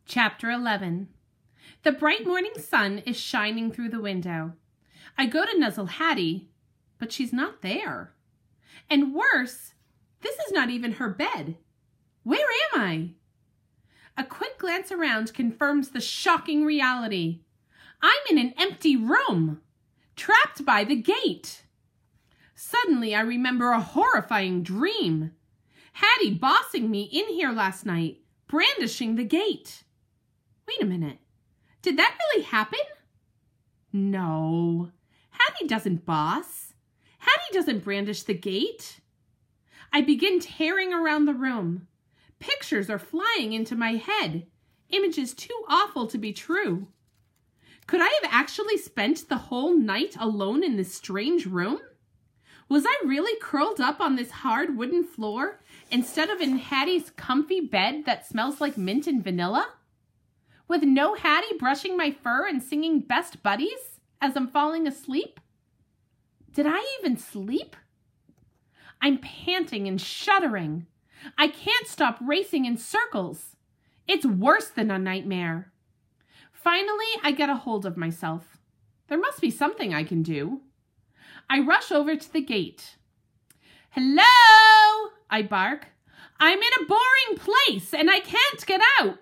Chapter 11. The bright morning sun is shining through the window. I go to nuzzle Hattie, but she's not there. And worse, this is not even her bed. Where am I? A quick glance around confirms the shocking reality. I'm in an empty room, trapped by the gate. Suddenly, I remember a horrifying dream. Hattie bossing me in here last night, brandishing the gate. Wait a minute. Did that really happen? No. Hattie doesn't boss. Hattie doesn't brandish the gate. I begin tearing around the room. Pictures are flying into my head. Images too awful to be true. Could I have actually spent the whole night alone in this strange room? Was I really curled up on this hard wooden floor instead of in Hattie's comfy bed that smells like mint and vanilla? With no Hattie brushing my fur and singing best buddies as I'm falling asleep? Did I even sleep? I'm panting and shuddering. I can't stop racing in circles. It's worse than a nightmare. Finally, I get a hold of myself. There must be something I can do. I rush over to the gate. Hello, I bark. I'm in a boring place and I can't get out.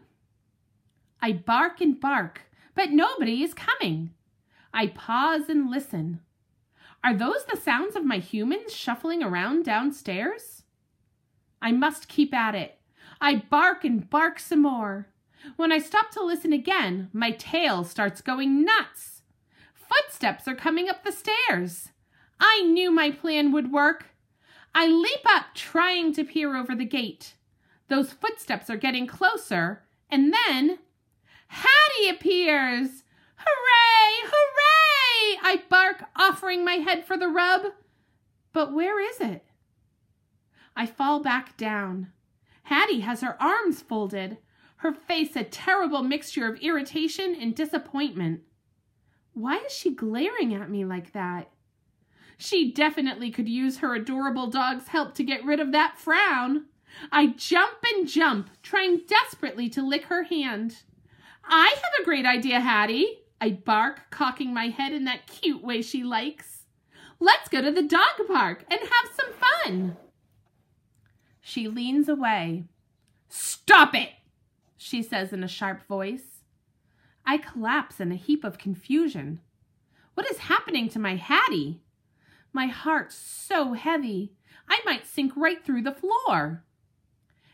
I bark and bark, but nobody is coming. I pause and listen. Are those the sounds of my humans shuffling around downstairs? I must keep at it. I bark and bark some more. When I stop to listen again, my tail starts going nuts. Footsteps are coming up the stairs. I knew my plan would work. I leap up, trying to peer over the gate. Those footsteps are getting closer, and then Hattie appears! Hooray! Hooray! I bark, offering my head for the rub. But where is it? I fall back down. Hattie has her arms folded, her face a terrible mixture of irritation and disappointment. Why is she glaring at me like that? She definitely could use her adorable dog's help to get rid of that frown. I jump and jump, trying desperately to lick her hand. I have a great idea, Hattie, I bark, cocking my head in that cute way she likes. Let's go to the dog park and have some fun. She leans away. Stop it, she says in a sharp voice. I collapse in a heap of confusion. What is happening to my Hattie? My heart's so heavy, I might sink right through the floor.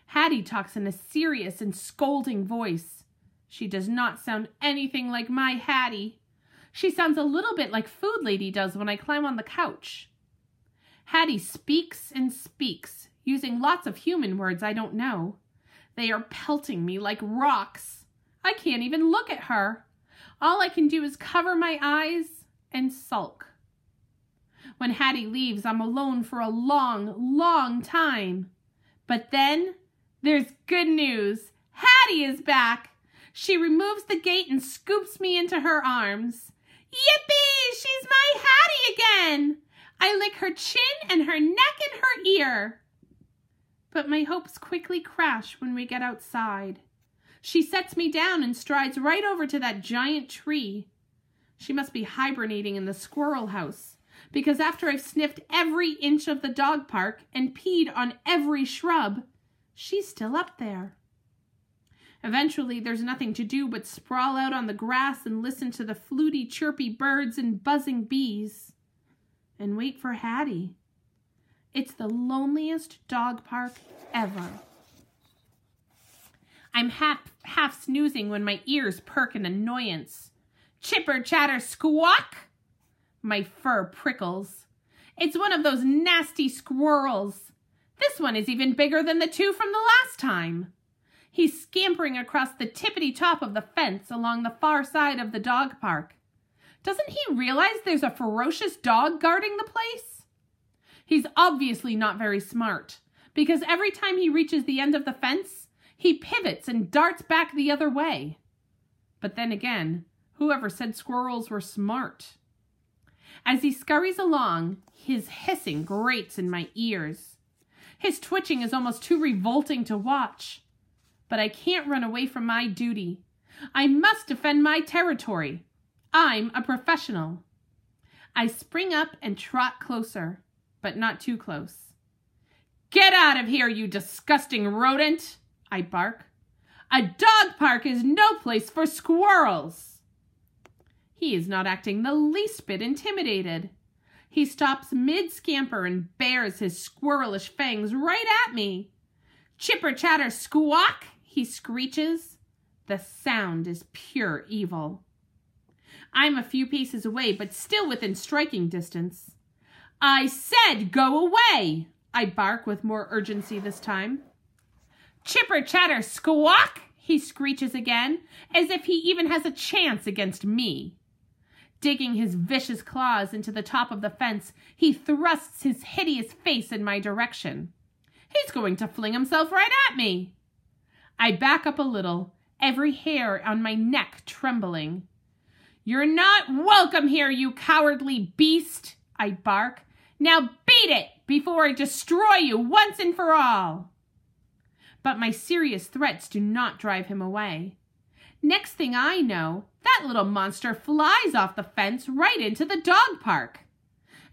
Hattie talks in a serious and scolding voice. She does not sound anything like my Hattie. She sounds a little bit like Food Lady does when I climb on the couch. Hattie speaks and speaks, using lots of human words I don't know. They are pelting me like rocks. I can't even look at her. All I can do is cover my eyes and sulk. When Hattie leaves, I'm alone for a long, long time. But then there's good news. Hattie is back. She removes the gate and scoops me into her arms. Yippee! She's my Hattie again! I lick her chin and her neck and her ear. But my hopes quickly crash when we get outside. She sets me down and strides right over to that giant tree. She must be hibernating in the squirrel house, because after I've sniffed every inch of the dog park and peed on every shrub, she's still up there. Eventually, there's nothing to do but sprawl out on the grass and listen to the fluty, chirpy birds and buzzing bees. And wait for Hattie. It's the loneliest dog park ever. I'm half snoozing when my ears perk in annoyance. Chipper, chatter, squawk! My fur prickles. It's one of those nasty squirrels. This one is even bigger than the two from the last time. He's scampering across the tippity top of the fence along the far side of the dog park. Doesn't he realize there's a ferocious dog guarding the place? He's obviously not very smart, because every time he reaches the end of the fence, he pivots and darts back the other way. But then again, whoever said squirrels were smart? As he scurries along, his hissing grates in my ears. His twitching is almost too revolting to watch. but I can't run away from my duty. I must defend my territory. I'm a professional. I spring up and trot closer, but not too close. Get out of here, you disgusting rodent, I bark. A dog park is no place for squirrels. He is not acting the least bit intimidated. He stops mid-scamper and bares his squirrelish fangs right at me. Chipper chatter squawk, he screeches. The sound is pure evil. I'm a few paces away, but still within striking distance. I said go away, I bark with more urgency this time. Chipper chatter squawk, he screeches again, as if he even has a chance against me. Digging his vicious claws into the top of the fence, he thrusts his hideous face in my direction. He's going to fling himself right at me. I back up a little, every hair on my neck trembling. You're not welcome here, you cowardly beast, I bark. Now beat it before I destroy you once and for all. But my serious threats do not drive him away. Next thing I know, that little monster flies off the fence right into the dog park.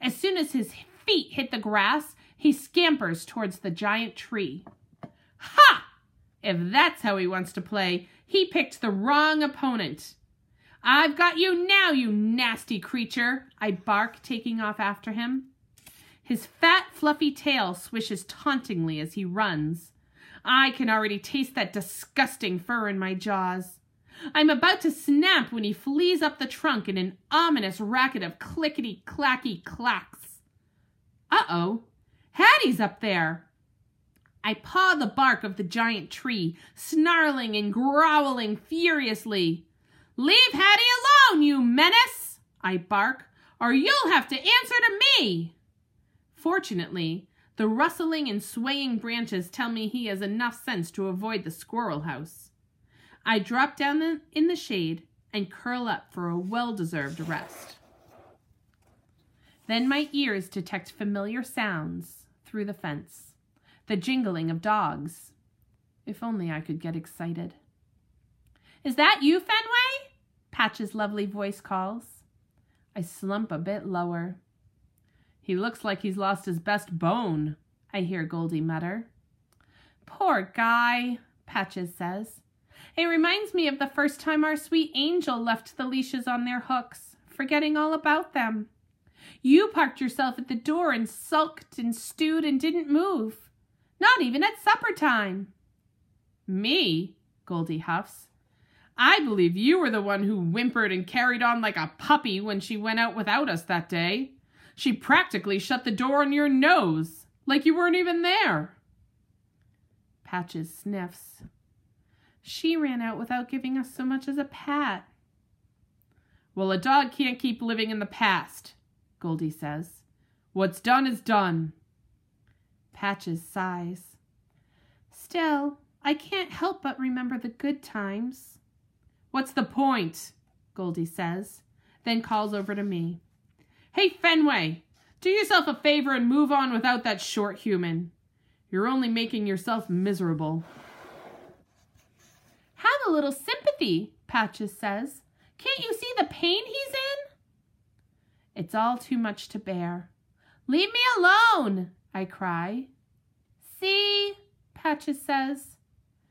As soon as his feet hit the grass, he scampers towards the giant tree. Ha! If that's how he wants to play, he picked the wrong opponent. I've got you now, you nasty creature, I bark, taking off after him. His fat, fluffy tail swishes tauntingly as he runs. I can already taste that disgusting fur in my jaws. I'm about to snap when he flees up the trunk in an ominous racket of clickety-clacky clacks. Uh-oh, Hattie's up there. I paw the bark of the giant tree, snarling and growling furiously. Leave Hattie alone, you menace, I bark, or you'll have to answer to me. Fortunately, the rustling and swaying branches tell me he has enough sense to avoid the squirrel house. I drop down in the shade and curl up for a well-deserved rest. Then my ears detect familiar sounds through the fence, the jingling of dogs. If only I could get excited. Is that you, Fenway? Patch's lovely voice calls. I slump a bit lower. He looks like he's lost his best bone, I hear Goldie mutter. Poor guy, Patches says. It reminds me of the first time our sweet angel left the leashes on their hooks, forgetting all about them. You parked yourself at the door and sulked and stewed and didn't move, not even at supper time. Me? Goldie huffs. I believe you were the one who whimpered and carried on like a puppy when she went out without us that day. She practically shut the door on your nose, like you weren't even there. Patches sniffs. She ran out without giving us so much as a pat. Well, a dog can't keep living in the past, Goldie says. What's done is done. Patches sighs. Still, I can't help but remember the good times. What's the point? Goldie says, then calls over to me. Hey, Fenway, do yourself a favor and move on without that short human. You're only making yourself miserable. Have a little sympathy, Patches says. Can't you see the pain he's in? It's all too much to bear. Leave me alone, I cry. See, Patches says.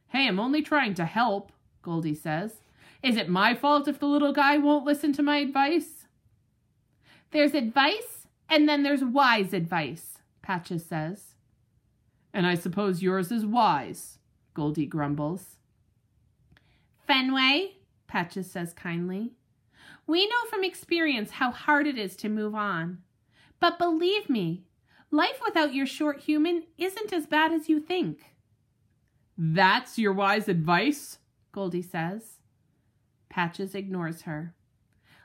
Hey, I'm only trying to help, Goldie says. Is it my fault if the little guy won't listen to my advice? There's advice, and then there's wise advice, Patches says. And I suppose yours is wise, Goldie grumbles. Fenway, Patches says kindly, we know from experience how hard it is to move on. But believe me, life without your short human isn't as bad as you think. That's your wise advice, Goldie says. Patches ignores her.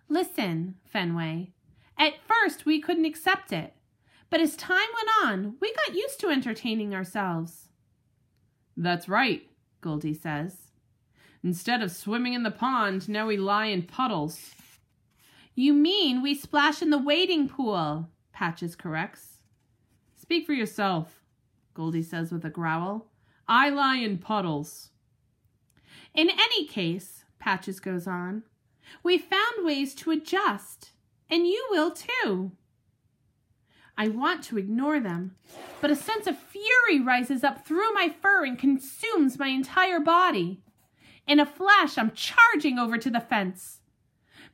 Listen, Fenway, at first we couldn't accept it, but as time went on, we got used to entertaining ourselves. That's right, Goldie says. Instead of swimming in the pond, now we lie in puddles. You mean we splash in the wading pool, Patches corrects. Speak for yourself, Goldie says with a growl. I lie in puddles. In any case, Patches goes on, we found ways to adjust, and you will too. I want to ignore them, but a sense of fury rises up through my fur and consumes my entire body. In a flash, I'm charging over to the fence.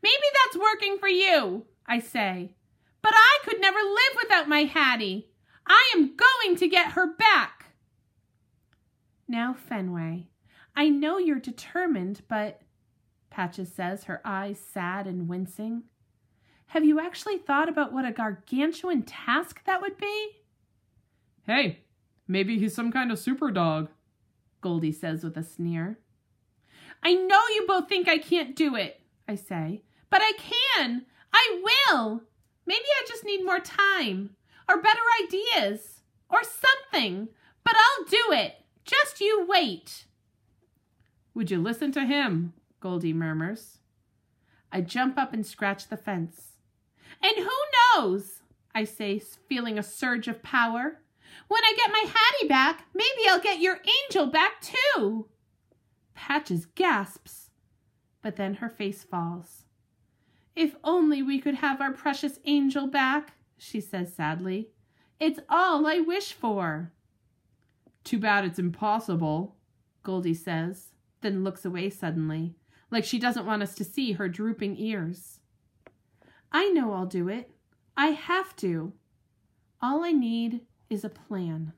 Maybe that's working for you, I say, but I could never live without my Hattie. I am going to get her back. Now, Fenway, I know you're determined, but, Patches says, her eyes sad and wincing, have you actually thought about what a gargantuan task that would be? Hey, maybe he's some kind of super dog, Goldie says with a sneer. I know you both think I can't do it, I say, but I can. I will. Maybe I just need more time, or better ideas, or something, but I'll do it. Just you wait. Would you listen to him? Goldie murmurs. I jump up and scratch the fence. And who knows, I say, feeling a surge of power. When I get my Hattie back, maybe I'll get your angel back too. Patches gasps, but then her face falls. If only we could have our precious angel back, she says sadly. It's all I wish for. Too bad it's impossible, Goldie says, then looks away suddenly, like she doesn't want us to see her drooping ears. I know I'll do it. I have to. All I need is a plan.